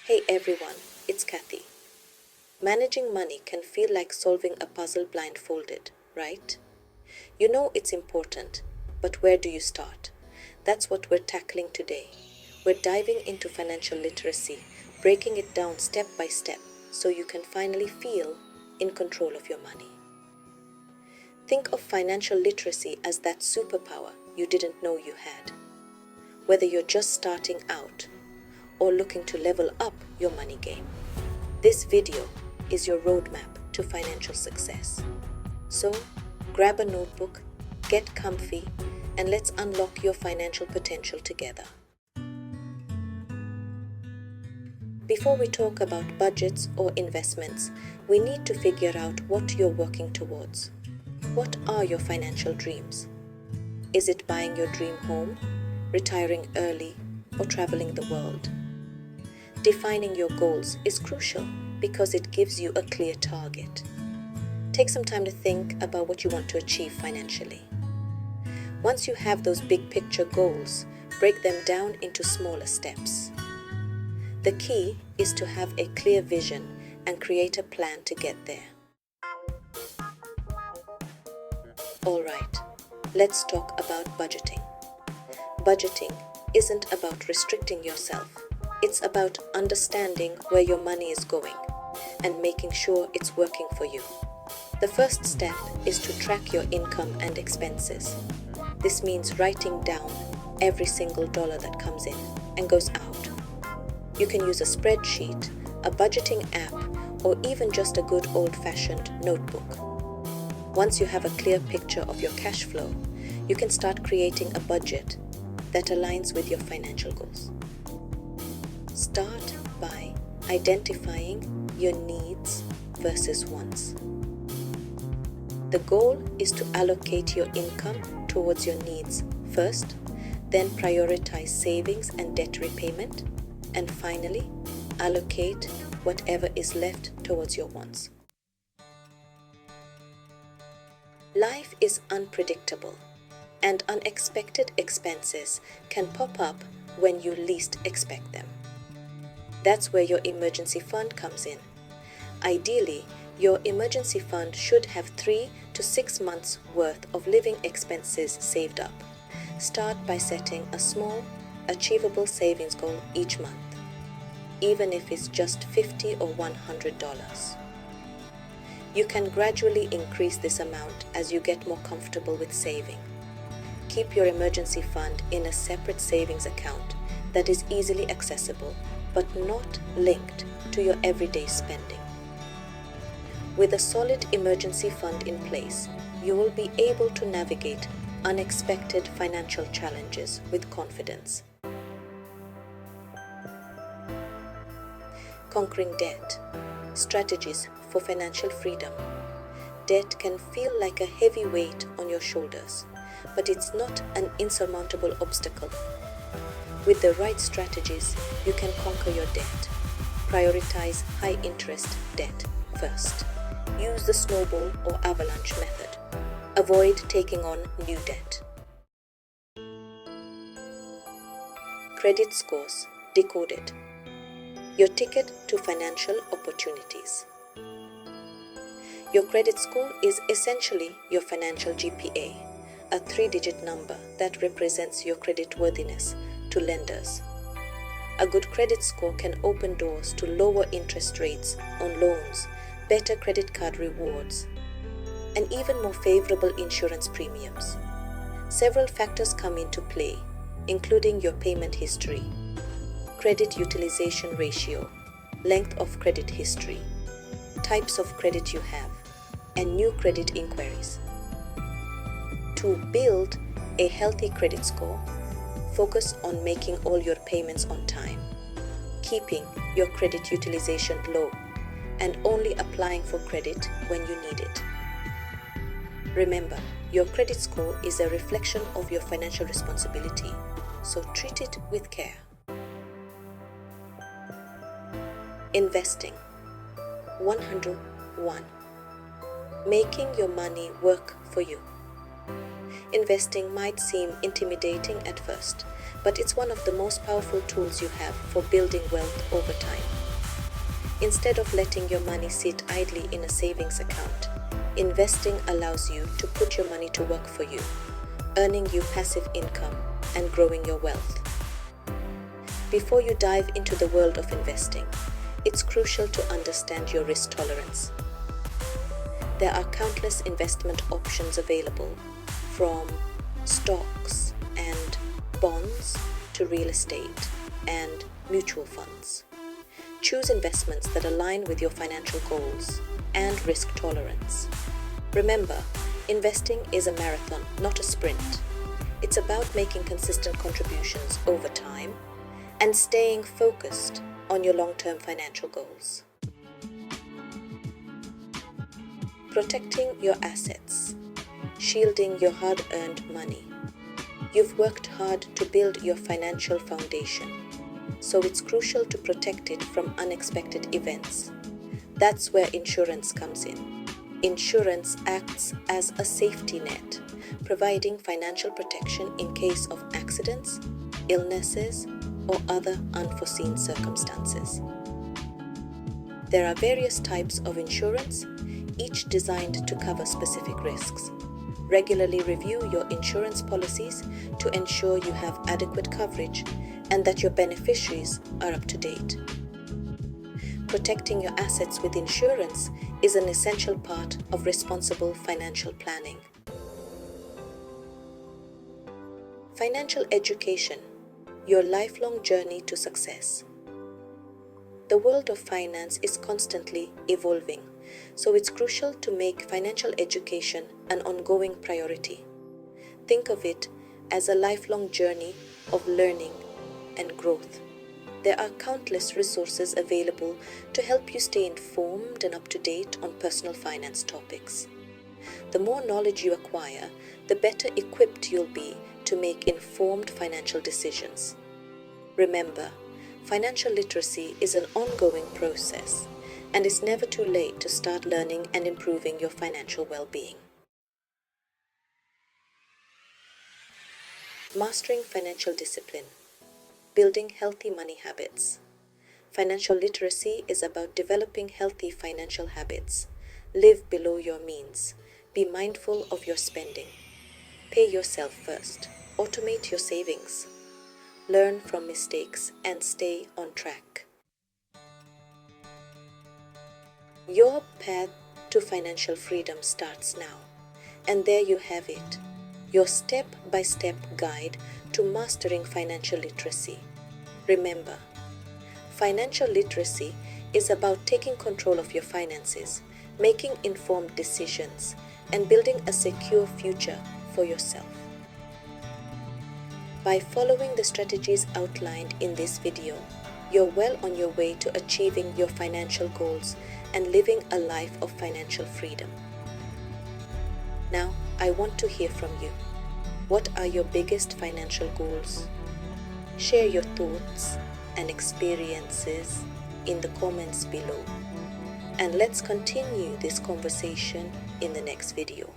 Hey everyone, it's Kathy. Managing money can feel like solving a puzzle blindfolded, right? You know it's important, but where do you start? That's what we're tackling today. We're diving into financial literacy, breaking it down step by step so you can finally feel in control of your money. Think of financial literacy as that superpower you didn't know you had. Whether you're just starting out or looking to level up your money game, this video is your roadmap to financial success. So, grab a notebook, get comfy, and let's unlock your financial potential together. Before we talk about budgets or investments, we need to figure out what you're working towards. What are your financial dreams? Is it buying your dream home, retiring early, or traveling the world? Defining your goals is crucial because it gives you a clear target. Take some time to think about what you want to achieve financially. Once you have those big picture goals, break them down into smaller steps. The key is to have a clear vision and create a plan to get there. Alright, let's talk about budgeting. Budgeting isn't about restricting yourself. It's about understanding where your money is going and making sure it's working for you. The first step is to track your income and expenses. This means writing down every single dollar that comes in and goes out. You can use a spreadsheet, a budgeting app, or even just a good old-fashioned notebook. Once you have a clear picture of your cash flow, you can start creating a budget that aligns with your financial goals. Start by identifying your needs versus wants. The goal is to allocate your income towards your needs first, then prioritize savings and debt repayment, and finally, allocate whatever is left towards your wants. Life is unpredictable, and unexpected expenses can pop up when you least expect them. That's where your emergency fund comes in. Ideally, your emergency fund should have 3 to 6 months worth of living expenses saved up. Start by setting a small, achievable savings goal each month, even if it's just $50 or $100. You can gradually increase this amount as you get more comfortable with saving. Keep your emergency fund in a separate savings account that is easily accessible but not linked to your everyday spending. With a solid emergency fund in place, you will be able to navigate unexpected financial challenges with confidence. Conquering debt. Strategies for financial freedom. Debt can feel like a heavy weight on your shoulders, but it's not an insurmountable obstacle. With the right strategies, you can conquer your debt. Prioritize high-interest debt first. Use the snowball or avalanche method. Avoid taking on new debt. Credit scores decoded. Your ticket to financial opportunities. Your credit score is essentially your financial GPA, a 3-digit number that represents your creditworthiness to lenders. A good credit score can open doors to lower interest rates on loans, better credit card rewards, and even more favorable insurance premiums. Several factors come into play, including your payment history, credit utilization ratio, length of credit history, types of credit you have, and new credit inquiries. To build a healthy credit score, focus on making all your payments on time, keeping your credit utilization low, and only applying for credit when you need it. Remember, your credit score is a reflection of your financial responsibility, so treat it with care. Investing. 101. Making your money work for you. Investing might seem intimidating at first, but it's one of the most powerful tools you have for building wealth over time. Instead of letting your money sit idly in a savings account, investing allows you to put your money to work for you, earning you passive income and growing your wealth. Before you dive into the world of investing, it's crucial to understand your risk tolerance. There are countless investment options available, from stocks and bonds to real estate and mutual funds. Choose investments that align with your financial goals and risk tolerance. Remember, investing is a marathon, not a sprint. It's about making consistent contributions over time and staying focused on your long-term financial goals. Protecting your assets, shielding your hard-earned money. You've worked hard to build your financial foundation, so it's crucial to protect it from unexpected events. That's where insurance comes in. Insurance acts as a safety net, providing financial protection in case of accidents, illnesses, or other unforeseen circumstances. There are various types of insurance, each designed to cover specific risks. Regularly review your insurance policies to ensure you have adequate coverage and that your beneficiaries are up to date. Protecting your assets with insurance is an essential part of responsible financial planning. Financial education, your lifelong journey to success. The world of finance is constantly evolving, so it's crucial to make financial education an ongoing priority. Think of it as a lifelong journey of learning and growth. There are countless resources available to help you stay informed and up to date on personal finance topics. The more knowledge you acquire, the better equipped you'll be to make informed financial decisions. Remember, financial literacy is an ongoing process, and it's never too late to start learning and improving your financial well-being. Mastering financial discipline, building healthy money habits. Financial literacy is about developing healthy financial habits. Live below your means. Be mindful of your spending. Pay yourself first. Automate your savings. Learn from mistakes and stay on track. Your path to financial freedom starts now. And there you have it, your step-by-step guide to mastering financial literacy. Remember, financial literacy is about taking control of your finances, making informed decisions, and building a secure future for yourself. By following the strategies outlined in this video, you're well on your way to achieving your financial goals and living a life of financial freedom. Now, I want to hear from you. What are your biggest financial goals? Share your thoughts and experiences in the comments below. And let's continue this conversation in the next video.